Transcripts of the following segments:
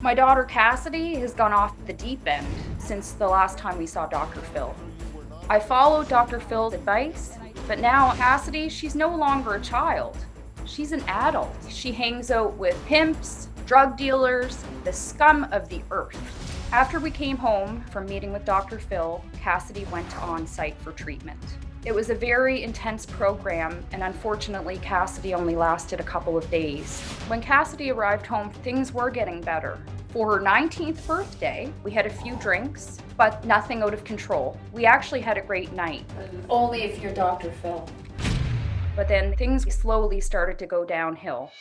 My daughter Cassidy has gone off the deep end since the last time we saw Dr. Phil. I followed Dr. Phil's advice, but now Cassidy, she's no longer a child. She's an adult. She hangs out with pimps, drug dealers, the scum of the earth. After we came home from meeting with Dr. Phil, Cassidy went on site for treatment. It was a very intense program, and unfortunately, Cassidy only lasted a couple of days. When Cassidy arrived home, things were getting better. For her 19th birthday, we had a few drinks, but nothing out of control. We actually had a great night. Only if you're Dr. Phil. But then things slowly started to go downhill.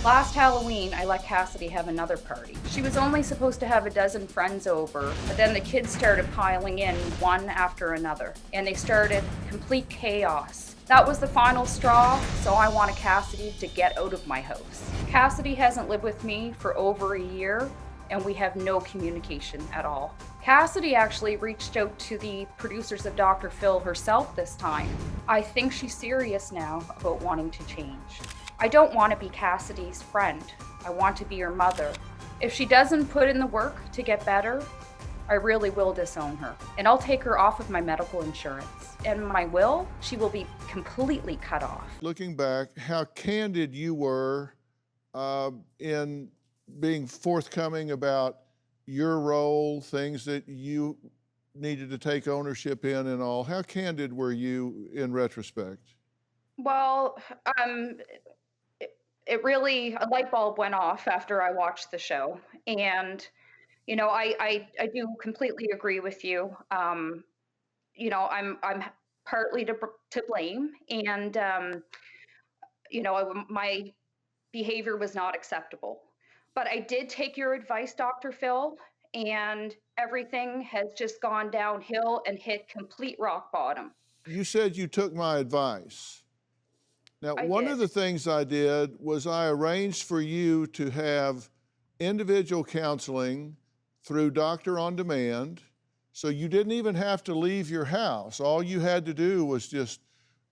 Last Halloween, I let Cassidy have another party. She was only supposed to have a dozen friends over, but then the kids started piling in one after another, and they started complete chaos. That was the final straw, so I wanted Cassidy to get out of my house. Cassidy hasn't lived with me for over a year, and we have no communication at all. Cassidy actually reached out to the producers of Dr. Phil herself this time. I think she's serious now about wanting to change. I don't want to be Cassidy's friend. I want to be her mother. If she doesn't put in the work to get better, I really will disown her. And I'll take her off of my medical insurance. And my will, she will be completely cut off. Looking back, how candid you were in being forthcoming about your role, things that you needed to take ownership in and all. How candid were you in retrospect? Well, it really, a light bulb went off after I watched the show. And, you know, I do completely agree with you. You know, I'm partly to blame. And, you know, my behavior was not acceptable. But I did take your advice, Dr. Phil, and everything has just gone downhill and hit complete rock bottom. You said you took my advice. Now, one of the things I did was I arranged for you to have individual counseling through Doctor on Demand, so you didn't even have to leave your house. All you had to do was just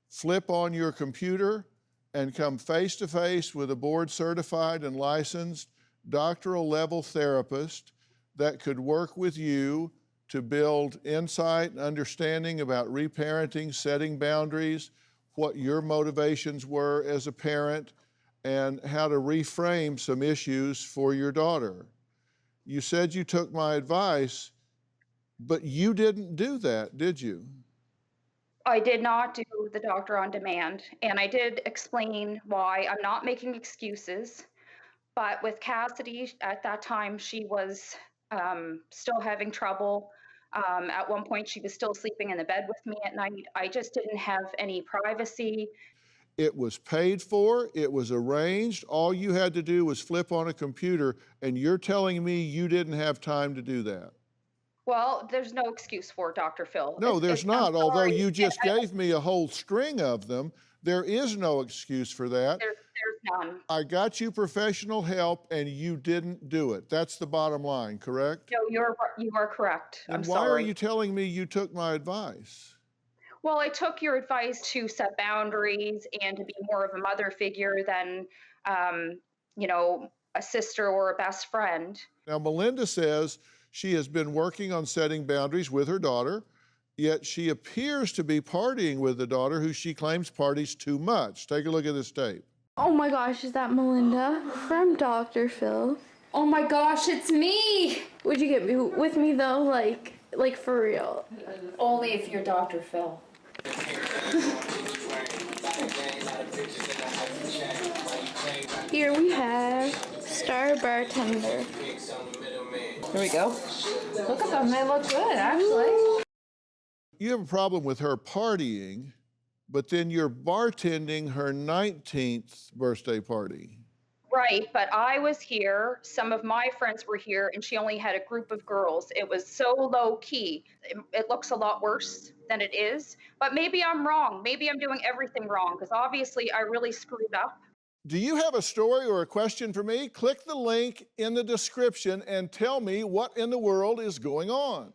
flip on your computer and come face-to-face with a board-certified and licensed doctoral level therapist that could work with you to build insight and understanding about reparenting, setting boundaries, what your motivations were as a parent, and how to reframe some issues for your daughter. You said you took my advice, but you didn't do that, did you? I did not do the Doctor on Demand, and I did explain why. I'm not making excuses. But with Cassidy, at that time, she was still having trouble. At one point, she was still sleeping in the bed with me at night. I just didn't have any privacy. It was paid for, it was arranged. All you had to do was flip on a computer, and you're telling me you didn't have time to do that. Well, there's no excuse for it, Dr. Phil. No, there's not. Although you just I- gave me a whole string of them, there is no excuse for that. There's none. I got you professional help and you didn't do it. That's the bottom line, correct? No, you are correct. I'm And why are sorry. you telling me you took my advice? Well, I took your advice to set boundaries and to be more of a mother figure than, you know, a sister or a best friend. Now, Melinda says she has been working on setting boundaries with her daughter, yet she appears to be partying with the daughter who she claims parties too much. Take a look at this tape. Oh my gosh, is that Melinda from Dr. Phil? Oh my gosh, it's me! Would you get me with me though, like for real? Only if you're Dr. Phil. Here we have Star Bartender. Here we go. Look at them, they look good, actually. You have a problem with her partying, but then you're bartending her 19th birthday party. Right, but I was here, some of my friends were here, and she only had a group of girls. It was so low key. It looks a lot worse than it is, but maybe I'm wrong. Maybe I'm doing everything wrong, because obviously I really screwed up. Do you have a story or a question for me? Click the link in the description and tell me what in the world is going on.